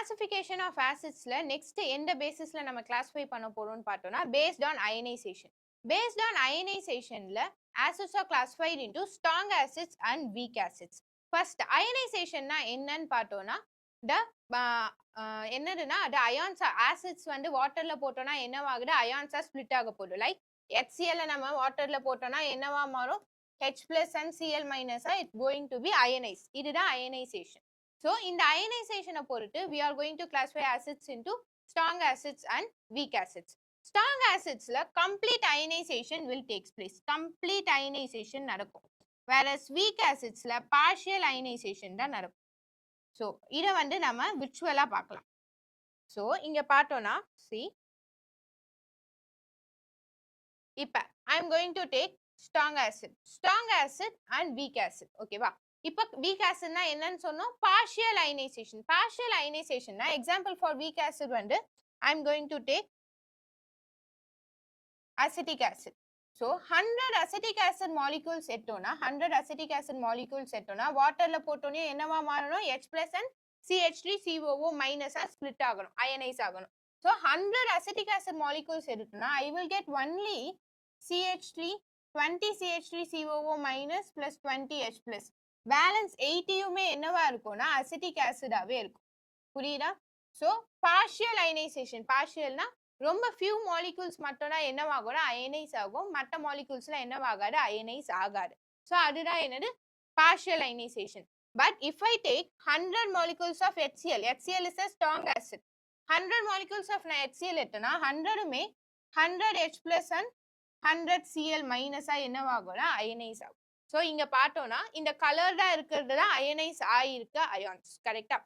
Classification of ஆசிட்ஸ்ல next எந்த பேசிஸ்ல நம்ம கிளாஸிஃபை பண்ண போறோம்னு பார்த்தோம்னா based on ionization. Based on அயனைசேஷன்ல acids are classified into strong acids and weak acids. First அயனைசேஷன்னா என்னன்னு பார்த்தோம்னா the என்னதுன்னா the ions acids வந்து வாட்டர்ல போட்டோம்னா என்னவாகுது அயான்ஸா ஸ்ப்ளிட் ஆக போகுது. லைக் HCl நம்ம வாட்டர்ல போட்டோம்னா என்னவா மாறும் H plus and Cl minus it's going to be ionized. இதுதான் அயனைசேஷன். So இந்த அயனைசேஷனை பொறுத்து we are going to classify acids into strong acids and weak acids. Strong acidsல complete ionization will takes place. Complete ionization நடக்கும். Whereas weak acidsல partial ionization தான் நடக்கும். So இத வந்து நம்ம விர்ச்சுவலா பார்க்கலாம். So இங்க பார்த்தோம்னா see இப்ப I am going to take strong acid and weak acid. ஓகேவா? இப்ப weak acid னா என்னன்னு சொன்னோம் partial ionization. Partial ionization னா example for weak acid வந்து I am going to take acetic acid. So 100 acetic acid molecules எடுத்தோம்னா 100 acetic acid molecules எடுத்தோம்னா வாட்டர்ல போட்டோனே என்னவா மாறணும் H plus and CH3COO minus split ஆகணும் அயனைஸ் ஆகணும். So 100 acetic acid molecules எடுத்தோம்னா I will get only CH3 20 CH3COO minus plus 20 H plus. Balance 80யுமே என்னவா இருக்கும்னா அசிட்டிக் ஆசிடாவே இருக்கும். புரியுதா? So partial ionization. partialனா ரொம்ப few molecules மட்டும் தான் என்னவாகும்னா அயனைஸ் ஆகும். மற்ற moleculesல என்னவாகாது அயனைஸ் ஆகாது. So அதுதான் என்னது partial ionization. But if I take 100 molecules of HCl, HCl is a strong acid. 100 molecules of HCl எடுத்தனா 100மே 100 H plus and 100 Cl minus என்னவாகும்னா அயனைஸ் ஆகும். So இங்க பார்த்தோம்னா இந்த கலர்டா இருக்கிறது தான் அயனைஸ் ஆயிருக்க அயான்ஸ். கரெக்டா?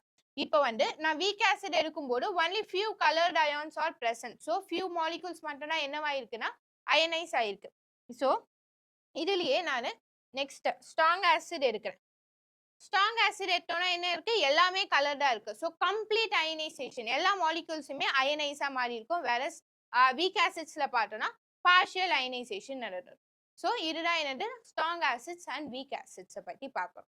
இப்போ வந்து நான் weak acid எடுக்கும்போது only few colored ions are present. So few molecules மட்டும் தான் என்னவாயிருக்குன்னா அயனைஸ் ஆயிருக்கு. So இதுலயே நான் நெக்ஸ்ட் strong acid எடுக்கிறேன். strong acid எடுத்தோம்னா என்ன இருக்கு எல்லாமே கலர்டா இருக்கு. So complete ionization எல்லா moleculesமே அயனைஸா மாறி இருக்கும். whereas weak acidsல பார்த்தோம்னா partial ionization நடக்கும். So இதுதான் என்னது strong acids and weak acids பத்தி பார்க்கிறோம்.